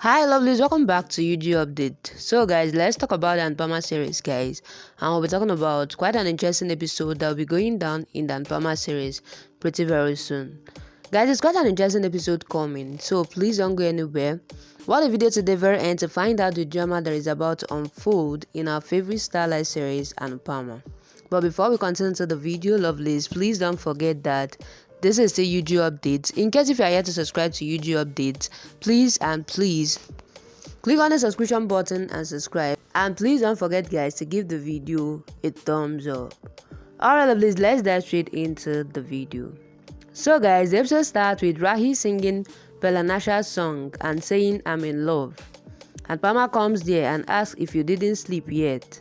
Hi lovelies, welcome back to UG Update. So guys, let's talk about the Anupama series guys, and we'll be talking about quite an interesting episode that will be going down in the Anupama series pretty very soon. Guys, it's quite an interesting episode coming, so please don't go anywhere. Watch the video to the very end to find out the drama that is about to unfold in our favorite Starlife series, Anupama. But before we continue to the video, lovelies, please don't forget that this is the UG Updates. In case if you are yet to subscribe to UG Updates, please click on the subscription button and subscribe. And please don't forget guys to give the video a thumbs up. Alright lovelies, let's dive straight into the video. So guys, the episode starts with Rahi singing Pelanasha's song and saying I'm in love. And Pama comes there and asks if you didn't sleep yet.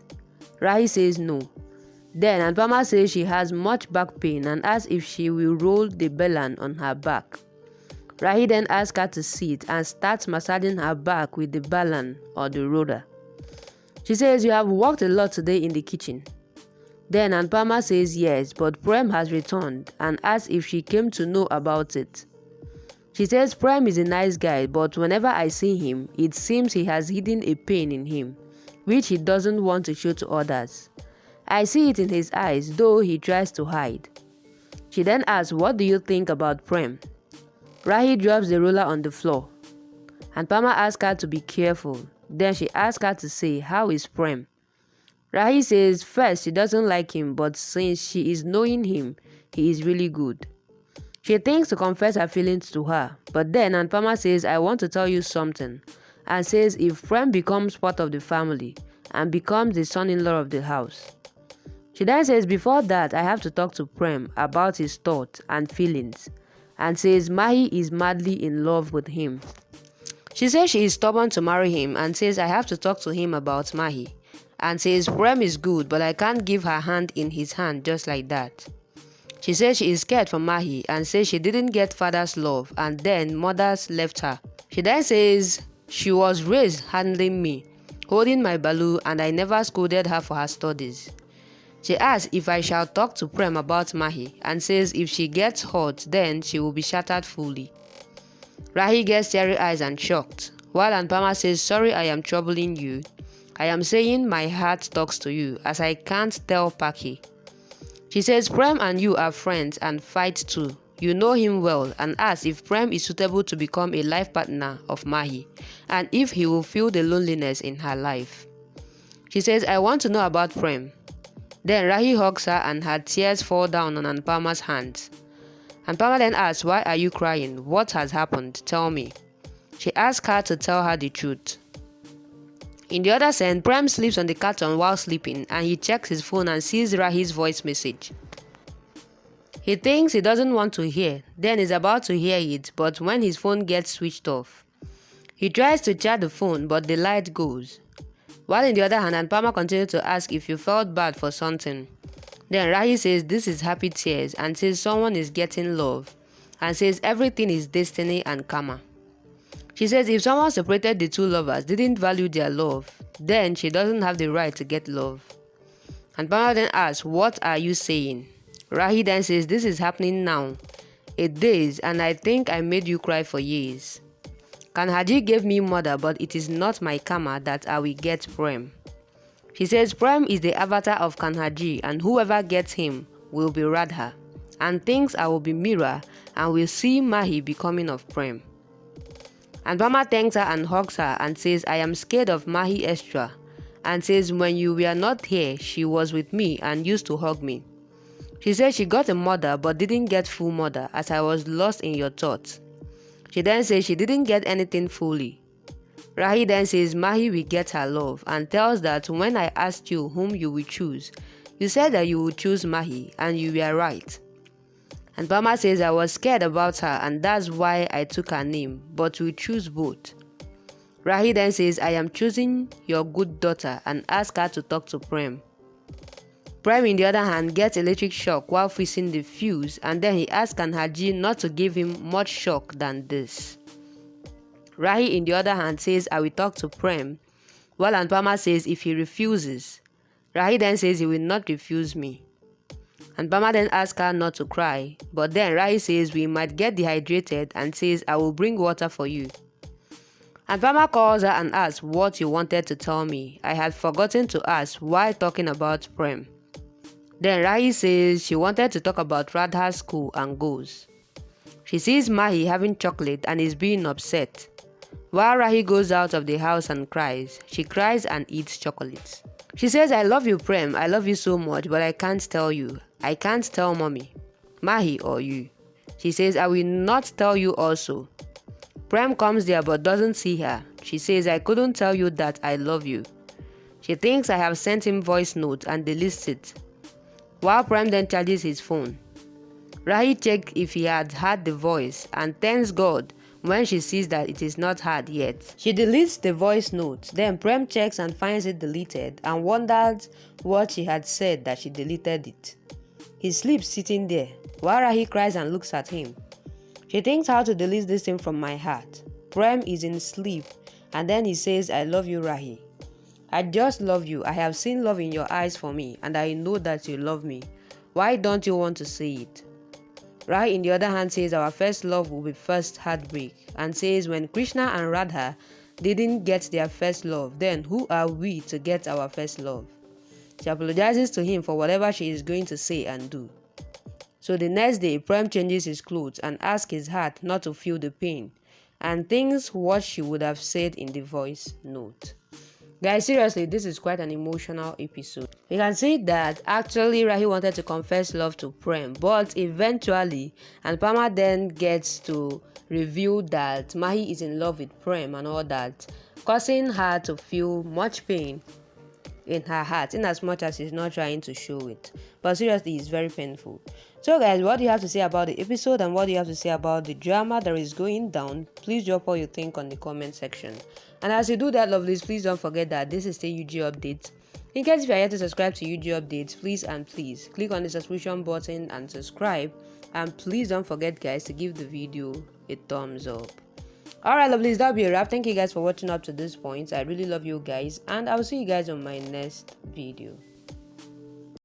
Rahi says no. Then Anupama says she has much back pain and asks if she will roll the bellan on her back. Rahi then asks her to sit and starts massaging her back with the bellan or the roller. She says you have worked a lot today in the kitchen. Then Anupama says yes, but Prem has returned and asks if she came to know about it. She says Prem is a nice guy, but whenever I see him, it seems he has hidden a pain in him, which he doesn't want to show to others. I see it in his eyes, though he tries to hide. She then asks, what do you think about Prem? Rahi drops the roller on the floor. And Pama asks her to be careful. Then she asks her to say, how is Prem? Rahi says first she doesn't like him, but since she is knowing him, he is really good. She thinks to confess her feelings to her, but then Anupama says, I want to tell you something, and says if Prem becomes part of the family and becomes the son-in-law of the house. She then says before that I have to talk to Prem about his thoughts and feelings, and says Mahi is madly in love with him. She says she is stubborn to marry him and says I have to talk to him about Mahi, and says Prem is good but I can't give her hand in his hand just like that. She says she is scared for Mahi and says she didn't get father's love and then mother's left her. She then says she was raised handling me, holding my balu, and I never scolded her for her studies. She asks if I shall talk to Prem about Mahi and says if she gets hurt then she will be shattered fully. Rahi gets teary eyes and shocked, while Anupama says sorry I am troubling you. I am saying my heart talks to you as I can't tell Paki. She says Prem and you are friends and fight too. You know him well and asks if Prem is suitable to become a life partner of Mahi and if he will feel the loneliness in her life. She says I want to know about Prem. Then Rahi hugs her and her tears fall down on Anupama's hands. Anupama then asks, why are you crying? What has happened? Tell me. She asks her to tell her the truth. In the other scene, Prem sleeps on the carton while sleeping and he checks his phone and sees Rahi's voice message. He thinks he doesn't want to hear, then is about to hear it, but when his phone gets switched off. He tries to charge the phone but the light goes. While in the other hand, Anupama continues to ask if you felt bad for something. Then Rahi says this is happy tears and says someone is getting love and says everything is destiny and karma. She says if someone separated the two lovers didn't value their love, then she doesn't have the right to get love. Anupama then asks, what are you saying? Rahi then says this is happening now. It is, and I think I made you cry for years. Kanhaji gave me mother, but it is not my karma that I will get Prem. She says Prem is the avatar of Kanhaji and whoever gets him will be Radha, and thinks I will be Mira and will see Mahi becoming of Prem. And Mama thanks her and hugs her and says I am scared of Mahi extra, and says when you were not here she was with me and used to hug me. She says she got a mother but didn't get full mother as I was lost in your thoughts. She then says she didn't get anything fully. Rahi then says Mahi will get her love and tells that when I asked you whom you will choose, you said that you would choose Mahi and you were right. And Pama says I was scared about her and that's why I took her name, but we choose both. Rahi then says I am choosing your good daughter and asks her to talk to Prem. Prem, in the other hand, gets electric shock while fixing the fuse and then he asks Kanhaji not to give him much shock than this. Rahi, in the other hand, says I will talk to Prem, while Anupama says if he refuses. Rahi then says he will not refuse me. Anupama then asks her not to cry, but then Rahi says we might get dehydrated and says I will bring water for you. Anupama calls her and asks what you wanted to tell me. I had forgotten to ask while talking about Prem. Then Rahi says she wanted to talk about Radha's school and goes. She sees Mahi having chocolate and is being upset. While Rahi goes out of the house and cries, she cries and eats chocolate. She says, I love you, Prem. I love you so much, but I can't tell you. I can't tell mommy, Mahi or you. She says, I will not tell you also. Prem comes there but doesn't see her. She says, I couldn't tell you that I love you. She thinks I have sent him voice note and deletes it. While Prem then charges his phone. Rahi checks if he had heard the voice and thanks God when she sees that it is not heard yet. She deletes the voice note. Then Prem checks and finds it deleted and wonders what she had said that she deleted it. He sleeps sitting there while Rahi cries and looks at him. She thinks how to delete this thing from my heart. Prem is in sleep and then he says, I love you, Rahi. I just love you. I have seen love in your eyes for me and I know that you love me. Why don't you want to say it? Rahi, in the other hand, says our first love will be first heartbreak and says when Krishna and Radha didn't get their first love, then who are we to get our first love? She apologizes to him for whatever she is going to say and do. So the next day, Prem changes his clothes and asks his heart not to feel the pain and thinks what she would have said in the voice note. Guys, seriously, this is quite an emotional episode. We can see that actually Rahi wanted to confess love to Prem, but eventually Anupama then gets to reveal that Mahi is in love with Prem and all that, causing her to feel much pain in her heart, in as much as she's not trying to show it. But seriously, it's very painful. So guys, what do you have to say about the episode and what do you have to say about the drama that is going down? Please drop all you think on the comment section. And as you do that, lovelies, please don't forget that this is the UG update. In case if you are yet to subscribe to UG updates, please click on the subscription button and subscribe. And please don't forget, guys, to give the video a thumbs up. Alright, lovelies, that'll be a wrap. Thank you guys for watching up to this point. I really love you guys and I will see you guys on my next video.